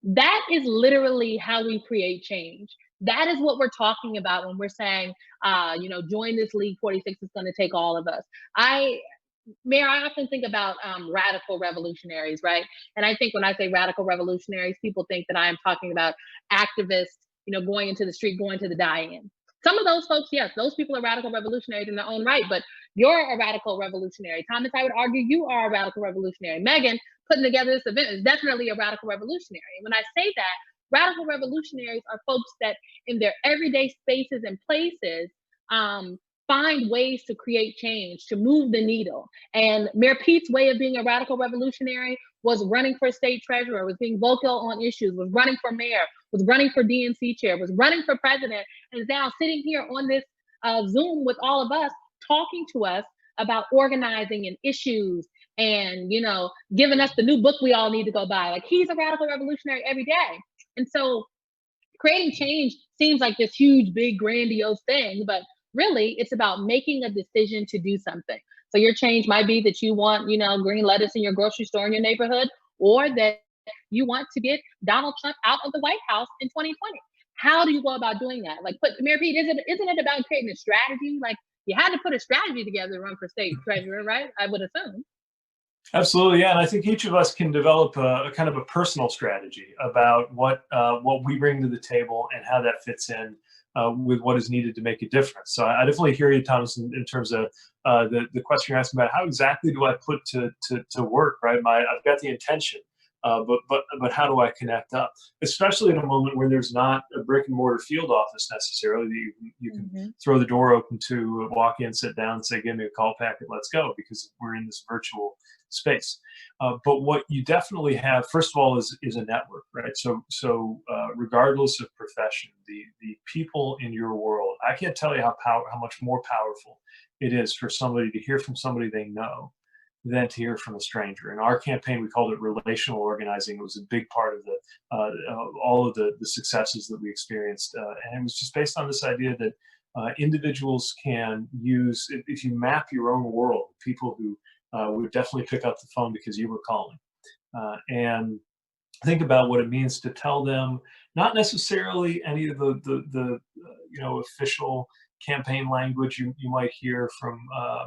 A: That is literally how we create change. That is what we're talking about when we're saying, join this League 46, it's going to take all of us. Mayor, I often think about radical revolutionaries, right? And I think when I say radical revolutionaries, people think that I am talking about activists, going into the street, going to the die-in. Some of those folks, yes, those people are radical revolutionaries in their own right, but you're a radical revolutionary. Thomas, I would argue you are a radical revolutionary. Megan, putting together this event is definitely a radical revolutionary. And when I say that, radical revolutionaries are folks that in their everyday spaces and places, find ways to create change, to move the needle. And Mayor Pete's way of being a radical revolutionary was running for state treasurer, was being vocal on issues, was running for mayor, was running for DNC chair, was running for president, and is now sitting here on this Zoom with all of us, talking to us about organizing and issues and, giving us the new book we all need to go buy. Like, he's a radical revolutionary every day. And so creating change seems like this huge, big, grandiose thing, but really it's about making a decision to do something. So your change might be that you want, green lettuce in your grocery store in your neighborhood, or that you want to get Donald Trump out of the White House in 2020. How do you go about doing that? Like, Mayor Pete, isn't it about creating a strategy? Like, you had to put a strategy together to run for state treasurer, right? I would assume.
B: Absolutely, yeah, and I think each of us can develop a kind of a personal strategy about what we bring to the table and how that fits in with what is needed to make a difference. So I definitely hear you, Thomas, in terms of the question you're asking about how exactly do I put to work, right? I've got the intention, but how do I connect up? Especially in a moment where there's not a brick and mortar field office necessarily that you can throw the door open to, walk in, sit down, say, give me a call packet, let's go, because we're in this virtual space. But what you definitely have, first of all, is a network, right? So regardless of profession, the people in your world, I can't tell you how much more powerful it is for somebody to hear from somebody they know than to hear from a stranger. In our campaign, we called it relational organizing. It was a big part of all of the successes that we experienced, and it was just based on this idea that individuals can use, if you map your own world, people who would definitely pick up the phone because you were calling, and think about what it means to tell them, not necessarily any of the official campaign language you might hear from,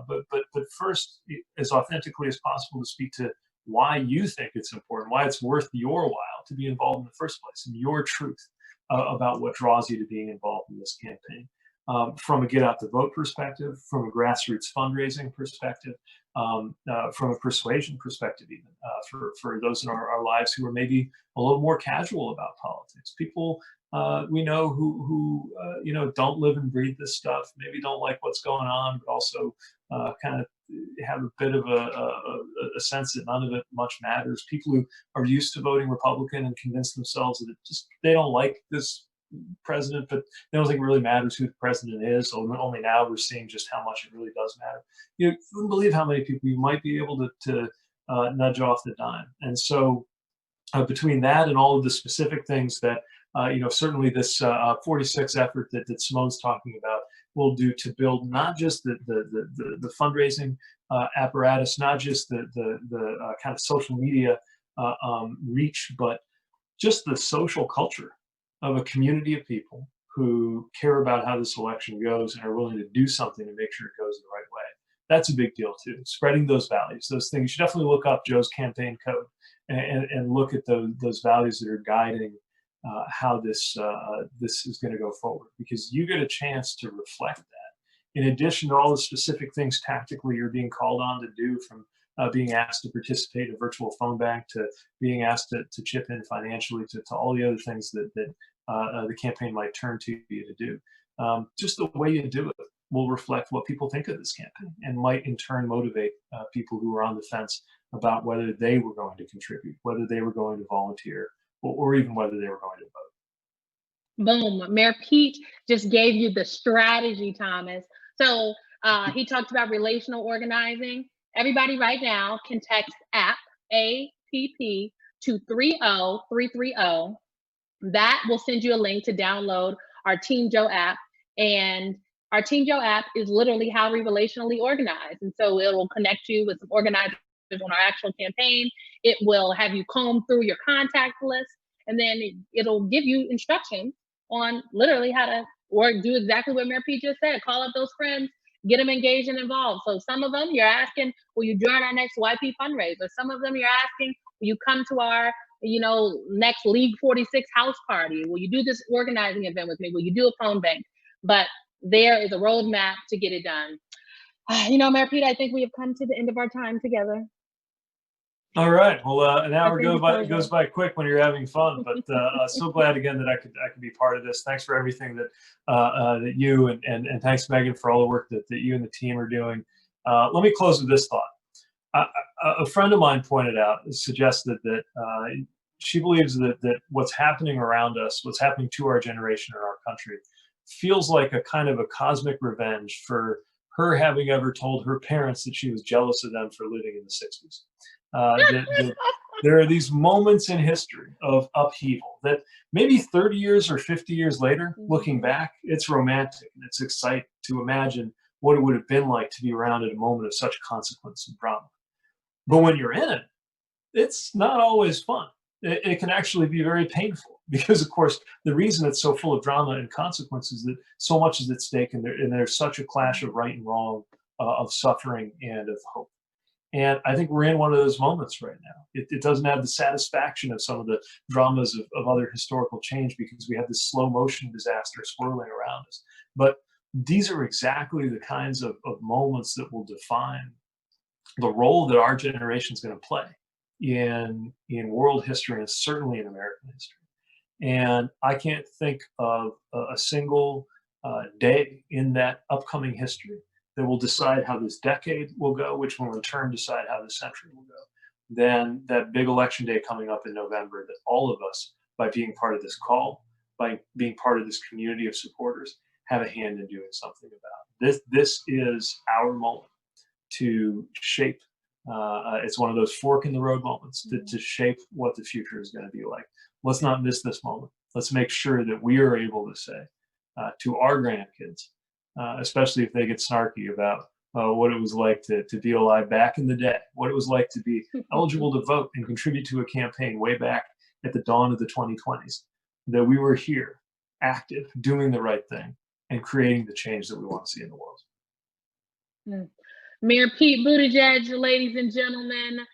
B: but first, as authentically as possible, to speak to why you think it's important, why it's worth your while to be involved in the first place, and your truth about what draws you to being involved in this campaign. From a get out the vote perspective, from a grassroots fundraising perspective, from a persuasion perspective, even for those in our lives who are maybe a little more casual about politics. People we know who don't live and breathe this stuff, maybe don't like what's going on, but also kind of have a bit of a sense that none of it much matters. People who are used to voting Republican and convince themselves that they don't like this president, but they don't think it really matters who the president is. Only now we're seeing just how much it really does matter. You wouldn't believe how many people you might be able to nudge off the dime. And so between that and all of the specific things that certainly this 46 effort that Symone's talking about will do to build not just the fundraising apparatus, not just the kind of social media reach, but just the social culture of a community of people who care about how this election goes and are willing to do something to make sure it goes the right way. That's a big deal too. Spreading those values, those things. You should definitely look up Joe's campaign code and look at those values that are guiding how this is going to go forward, because you get a chance to reflect that. In addition to all the specific things tactically you're being called on to do, from being asked to participate in a virtual phone bank, to being asked to chip in financially, to all the other things that the campaign might turn to you to do. Just the way you do it will reflect what people think of this campaign, and might in turn motivate people who are on the fence about whether they were going to contribute, whether they were going to volunteer, or even whether they were going to vote.
A: Boom. Mayor Pete just gave you the strategy, Thomas. So he talked about relational organizing. Everybody right now can text APP, APP, to 30330. That will send you a link to download our Team Joe app. And our Team Joe app is literally how we relationally organize. And so it will connect you with some organizers on our actual campaign. It will have you comb through your contact list, and then it'll give you instructions on literally how to do exactly what Mayor Pete just said. Call up those friends get them engaged and involved. So some of them you're asking, will you join our next YP fundraiser? Some of them you're asking, will you come to our, next League 46 house party? Will you do this organizing event with me? Will you do a phone bank? But there is a roadmap to get it done. Mayor Pete, I think we have come to the end of our time together.
B: All right. Well, an hour goes by quick when you're having fun, but so glad again that I could be part of this. Thanks for everything that you and thanks, Megan, for all the work that you and the team are doing. Let me close with this thought. A friend of mine suggested that she believes that what's happening around us, what's happening to our generation or our country, feels like a kind of a cosmic revenge for her having ever told her parents that she was jealous of them for living in the 60s. There are these moments in history of upheaval that maybe 30 years or 50 years later, looking back, it's romantic and it's exciting to imagine what it would have been like to be around at a moment of such consequence and drama. But when you're in it, it's not always fun. It can actually be very painful because, of course, the reason it's so full of drama and consequences is that so much is at stake, and there's such a clash of right and wrong, of suffering and of hope. And I think we're in one of those moments right now. It doesn't have the satisfaction of some of the dramas of other historical change because we have this slow motion disaster swirling around us. But these are exactly the kinds of moments that will define the role that our generation is going to play in world history and certainly in American history. And I can't think of a single day in that upcoming history that will decide how this decade will go, which will in turn decide how this century will go, than that big election day coming up in November that all of us, by being part of this call, by being part of this community of supporters, have a hand in doing something about. This is our moment to shape. It's one of those fork in the road moments to shape what the future is going to be like. Let's not miss this moment. Let's make sure that we are able to say to our grandkids, especially if they get snarky about what it was like to be alive back in the day, what it was like to be eligible to vote and contribute to a campaign way back at the dawn of the 2020s, that we were here, active, doing the right thing, and creating the change that we want to see in the world.
A: Mayor Pete Buttigieg, ladies and gentlemen.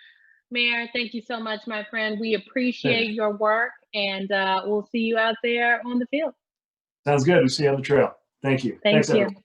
A: Mayor, thank you so much, my friend. We appreciate your work, and we'll see you out there on the field.
B: Sounds good. We'll see you on the trail. Thank you.
A: Thanks,
B: everyone.